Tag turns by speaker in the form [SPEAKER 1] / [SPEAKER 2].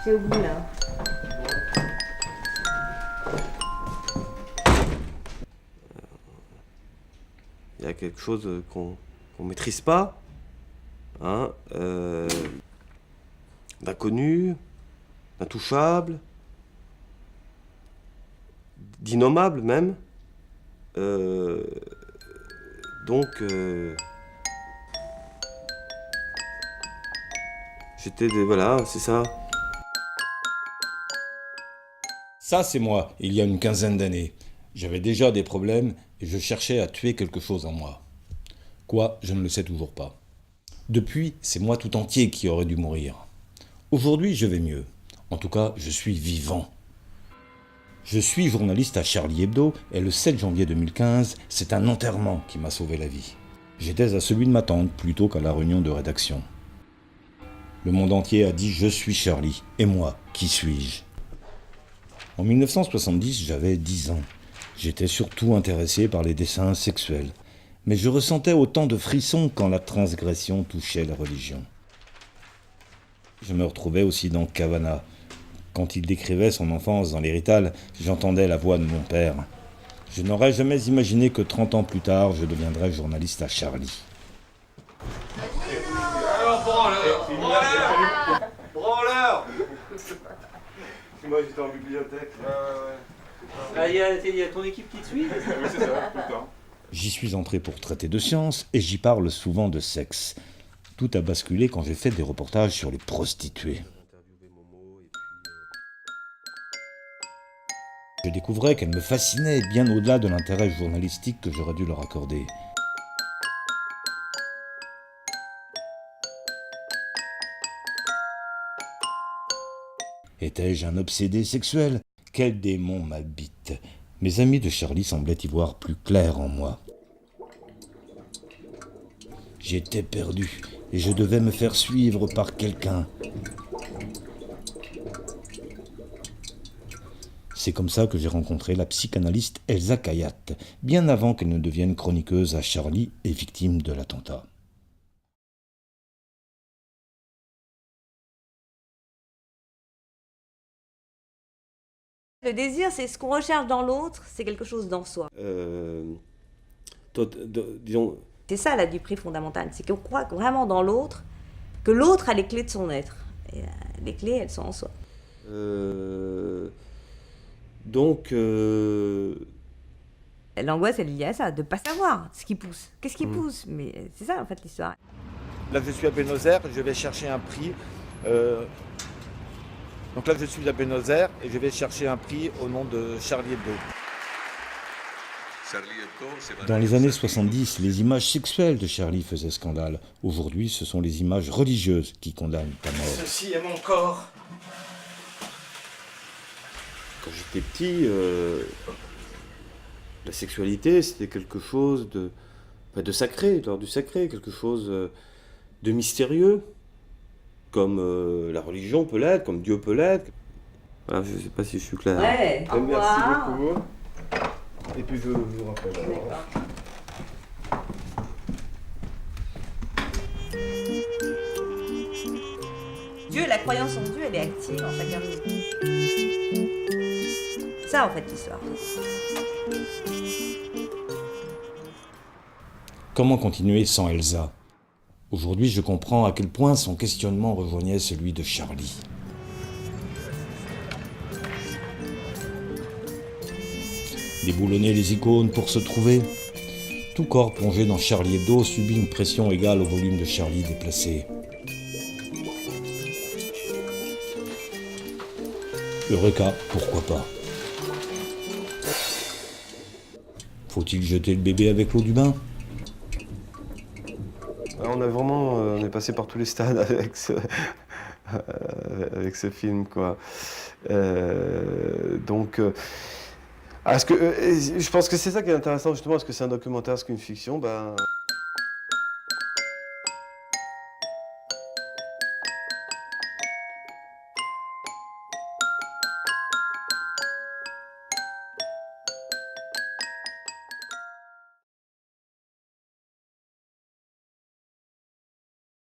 [SPEAKER 1] C'est au bout là.
[SPEAKER 2] Il y a quelque chose qu'on maîtrise pas, hein, d'inconnu, d'intouchable, d'innommable même. Donc, voilà, c'est ça.
[SPEAKER 3] Ça, c'est moi, il y a une quinzaine d'années. J'avais déjà des problèmes et je cherchais à tuer quelque chose en moi. Quoi, je ne le sais toujours pas. Depuis, c'est moi tout entier qui aurais dû mourir. Aujourd'hui, je vais mieux. En tout cas, je suis vivant. Je suis journaliste à Charlie Hebdo et le 7 janvier 2015, c'est un enterrement qui m'a sauvé la vie. J'étais à celui de ma tante plutôt qu'à la réunion de rédaction. Le monde entier a dit « Je suis Charlie ». Et moi, qui suis-je ? En 1970, j'avais 10 ans. J'étais surtout intéressé par les dessins sexuels. Mais je ressentais autant de frissons quand la transgression touchait la religion. Je me retrouvais aussi dans Cavana. Quand il décrivait son enfance dans l'Hérital, j'entendais la voix de mon père. Je n'aurais jamais imaginé que 30 ans plus tard, je deviendrais journaliste à Charlie.
[SPEAKER 4] Alors, branleur.
[SPEAKER 2] Moi j'étais en bibliothèque.
[SPEAKER 4] Il y a ton équipe qui te suit.
[SPEAKER 5] Oui, c'est ça, tout le temps.
[SPEAKER 3] J'y suis entré pour traiter de science et j'y parle souvent de sexe. Tout a basculé quand j'ai fait des reportages sur les prostituées. Je découvrais qu'elles me fascinaient bien au-delà de l'intérêt journalistique que j'aurais dû leur accorder. Étais-je un obsédé sexuel ? Quel démon m'habite ? Mes amis de Charlie semblaient y voir plus clair en moi. J'étais perdu et je devais me faire suivre par quelqu'un. C'est comme ça que j'ai rencontré la psychanalyste Elsa Kayat, bien avant qu'elle ne devienne chroniqueuse à Charlie et victime de l'attentat.
[SPEAKER 1] Le désir, c'est ce qu'on recherche dans l'autre, c'est quelque chose dans soi.
[SPEAKER 2] Disons,
[SPEAKER 1] C'est ça la duperie fondamentale, c'est qu'on croit vraiment dans l'autre, que l'autre a les clés de son être. Et les clés, elles sont en soi.
[SPEAKER 2] donc,
[SPEAKER 1] L'angoisse, elle est liée à ça, de ne pas savoir ce qui pousse. Qu'est-ce qui pousse? Mais c'est ça, en fait, l'histoire.
[SPEAKER 6] Là, je suis à Buenos Aires, je vais chercher un prix. Donc là, je suis à Buenos Aires et je vais chercher un prix au nom de Charlie Hebdo.
[SPEAKER 3] Dans les années 70, les images sexuelles de Charlie faisaient scandale. Aujourd'hui, ce sont les images religieuses qui condamnent à mort.
[SPEAKER 6] Ceci est mon corps.
[SPEAKER 2] quand j'étais petit, la sexualité, c'était quelque chose de sacré, de sacré, quelque chose de mystérieux, comme la religion peut l'être, comme Dieu peut l'être. Voilà, je ne sais pas si je suis clair.
[SPEAKER 1] Ouais, au
[SPEAKER 6] Merci
[SPEAKER 1] revoir.
[SPEAKER 6] beaucoup. Et puis je vous rappelle alors.
[SPEAKER 1] D'accord. Dieu, la croyance en Dieu, elle est active en chacun de nous. Ça, en fait, l'histoire.
[SPEAKER 3] Comment continuer sans Elsa ? Aujourd'hui, je comprends à quel point son questionnement rejoignait celui de Charlie. Déboulonner les icônes pour se trouver. Tout corps plongé dans Charlie Hebdo subit une pression égale au volume de Charlie déplacé. Eureka, pourquoi pas ? Faut-il jeter le bébé avec l'eau du bain ?
[SPEAKER 2] On est passé par tous les stades avec ce film, quoi. Je pense que c'est ça qui est intéressant, justement, parce que c'est un documentaire, ce qu'une fiction,